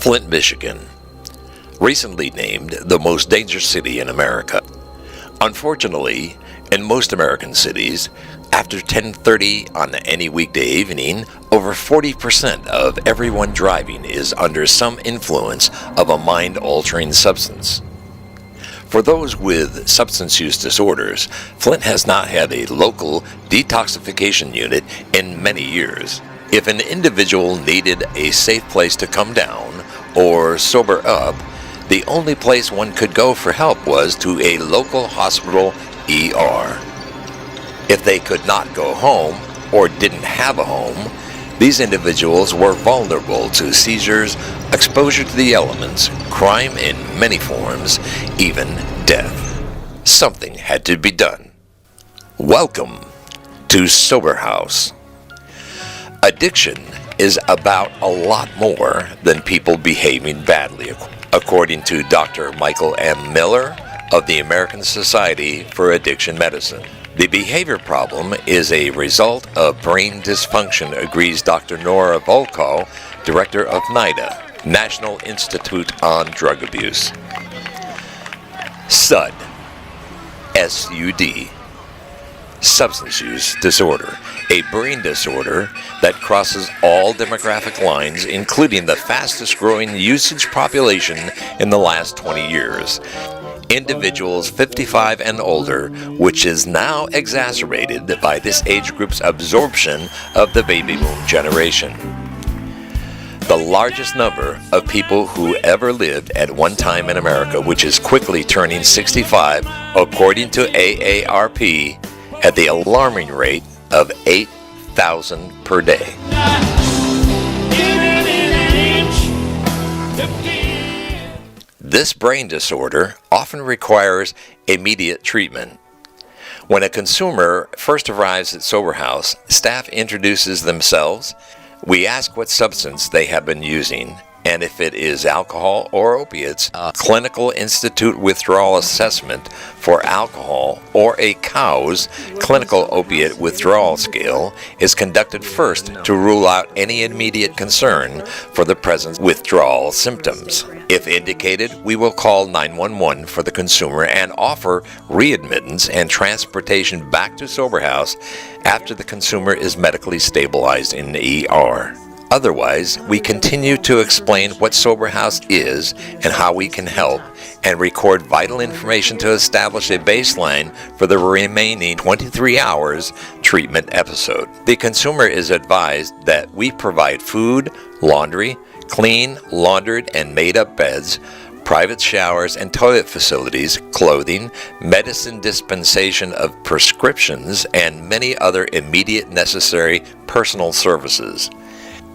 Flint, Michigan, recently named the most dangerous city in America. Unfortunately, in most American cities, after 10:30 on any weekday evening, over 40% of everyone driving is under some influence of a mind-altering substance. For those with substance use disorders, Flint has not had a local detoxification unit in many years. If an individual needed a safe place to come down or sober up, the only place one could go for help was to a local hospital ER. If they could not go home or didn't have a home, these individuals were vulnerable to seizures, exposure to the elements, crime in many forms, even death. Something had to be done. Welcome to Sober House. Addiction is about a lot more than people behaving badly, according to Dr. Michael M. Miller of the American Society for Addiction Medicine. The behavior problem is a result of brain dysfunction, agrees Dr. Nora Volkow, director of NIDA, National Institute on Drug Abuse. SUD, S-U-D, substance use disorder, a brain disorder that crosses all demographic lines, including the fastest growing usage population in the last 20 years. Individuals 55 and older, which is now exacerbated by this age group's absorption of the baby boom generation. The largest number of people who ever lived at one time in America, which is quickly turning 65, according to AARP, at the alarming rate of 8,000 per day. This brain disorder often requires immediate treatment. When a consumer first arrives at Sober House, staff introduces themselves. We ask what substance they have been using, and if it is alcohol or opiates, a clinical institute withdrawal assessment for alcohol or a COWS, clinical opiate withdrawal scale, is conducted first to rule out any immediate concern for the presence of withdrawal symptoms. If indicated, we will call 911 for the consumer and offer readmittance and transportation back to Sober House after the consumer is medically stabilized in the ER. Otherwise, we continue to explain what Sober House is and how we can help, and record vital information to establish a baseline for the remaining 23 hours treatment episode. The consumer is advised that we provide food, laundry, clean, laundered, and made-up beds, private showers and toilet facilities, clothing, medicine dispensation of prescriptions, and many other immediate necessary personal services.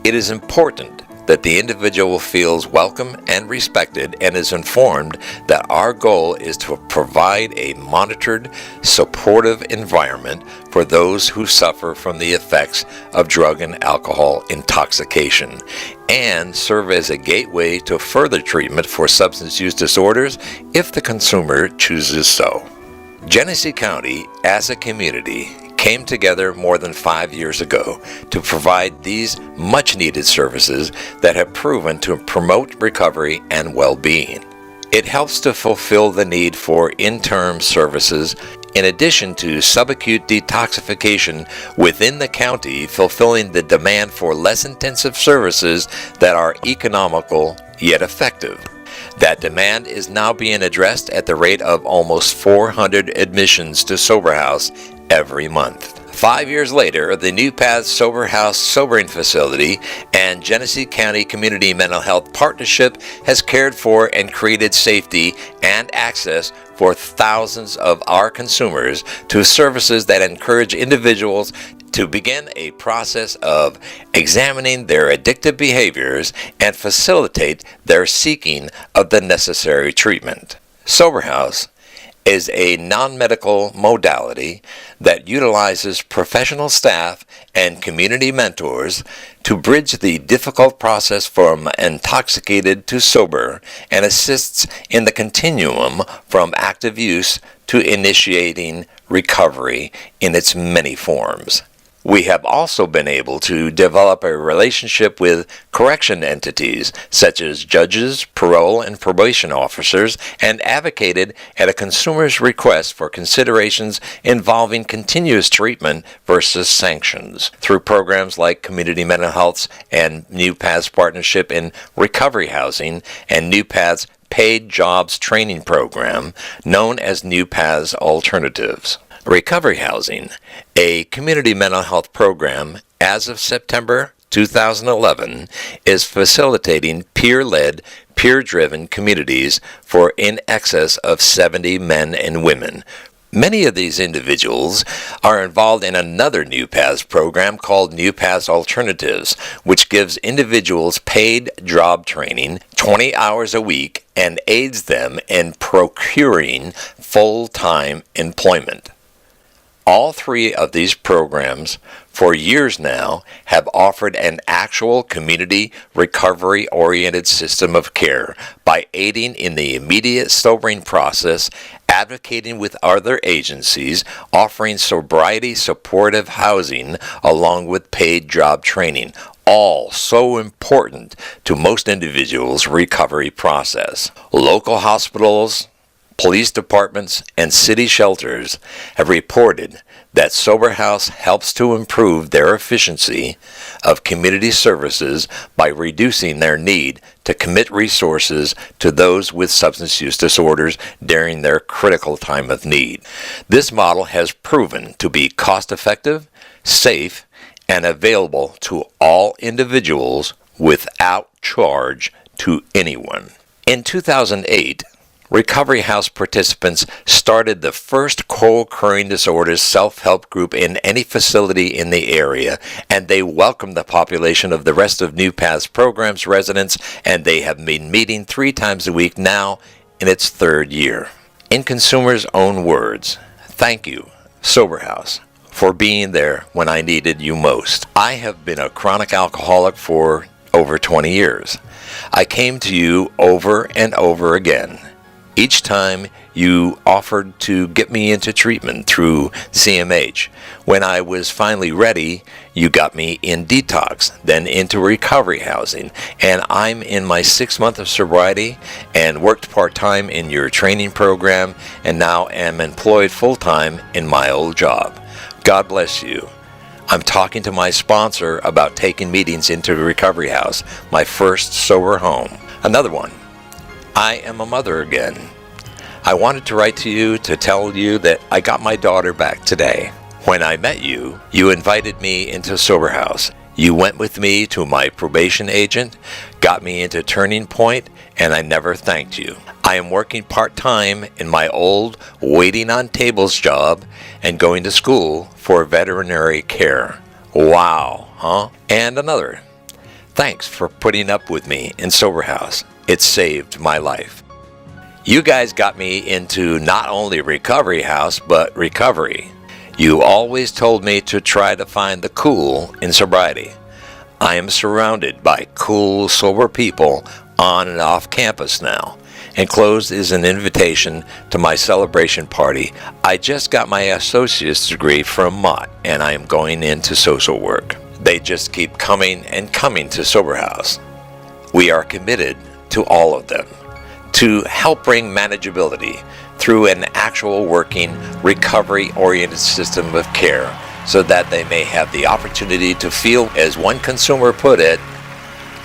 It is important that the individual feels welcome and respected and is informed that our goal is to provide a monitored, supportive environment for those who suffer from the effects of drug and alcohol intoxication, and serve as a gateway to further treatment for substance use disorders if the consumer chooses so. Genesee County, as a community, came together more than 5 years ago to provide these much-needed services that have proven to promote recovery and well-being. It helps to fulfill the need for in-term services in addition to subacute detoxification within the county, fulfilling the demand for less intensive services that are economical yet effective. That demand is now being addressed at the rate of almost 400 admissions to Sober House every month. 5 years later, the New Paths Sober House Sobering Facility and Genesee County Community Mental Health Partnership has cared for and created safety and access for thousands of our consumers to services that encourage individuals to begin a process of examining their addictive behaviors and facilitate their seeking of the necessary treatment. Sober House is a non-medical modality that utilizes professional staff and community mentors to bridge the difficult process from intoxicated to sober and assists in the continuum from active use to initiating recovery in its many forms. We have also been able to develop a relationship with correction entities such as judges, parole and probation officers, and advocated at a consumer's request for considerations involving continuous treatment versus sanctions through programs like Community Mental Health and New Paths Partnership in Recovery Housing and New Paths Paid Jobs Training Program, known as New Paths Alternatives. Recovery Housing, a community mental health program as of September 2011, is facilitating peer-led, peer-driven communities for in excess of 70 men and women. Many of these individuals are involved in another New Paths program called New Paths Alternatives, which gives individuals paid job training 20 hours a week and aids them in procuring full-time employment. All three of these programs, for years now, have offered an actual community recovery-oriented system of care by aiding in the immediate sobering process, advocating with other agencies, offering sobriety supportive housing along with paid job training, all so important to most individuals' recovery process. Local hospitals, police departments, and city shelters have reported that Sober House helps to improve their efficiency of community services by reducing their need to commit resources to those with substance use disorders during their critical time of need. This model has proven to be cost-effective, safe, and available to all individuals without charge to anyone. In 2008, Recovery House participants started the first co-occurring disorders self-help group in any facility in the area, and they welcomed the population of the rest of New Paths Program's residents, and they have been meeting 3 times a week now in its 3rd year. In consumers' own words, thank you, Sober House, for being there when I needed you most. I have been a chronic alcoholic for over 20 years. I came to you over and over again. Each time you offered to get me into treatment through CMH. When I was finally ready, you got me in detox, then into recovery housing, and I'm in my 6th month of sobriety and worked part-time in your training program and now am employed full-time in my old job. God bless you. I'm talking to my sponsor about taking meetings into the recovery house, my first sober home. Another one. I am a mother again. I wanted to write to you to tell you that I got my daughter back today. When I met you, you invited me into Sober House. You went with me to my probation agent, got me into Turning Point, and I never thanked you. I am working part-time in my old waiting on tables job and going to school for veterinary care. Wow, huh? And another. Thanks for putting up with me in Sober House. It saved my life. You guys got me into not only Recovery House, but recovery. You always told me to try to find the cool in sobriety. I am surrounded by cool, sober people on and off campus now. Enclosed is an invitation to my celebration party. I just got my associate's degree from Mott, and I am going into social work. They just keep coming and coming to Sober House. We are committed to all of them, to help bring manageability through an actual working recovery-oriented system of care so that they may have the opportunity to feel, as one consumer put it,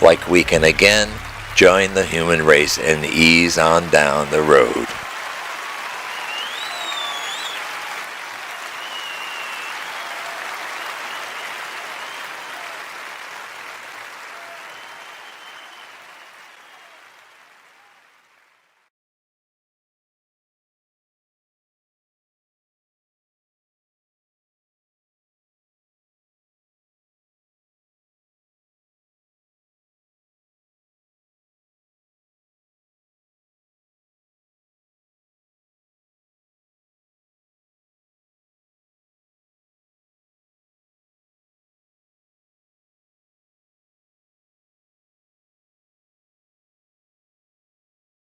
like we can again join the human race and ease on down the road.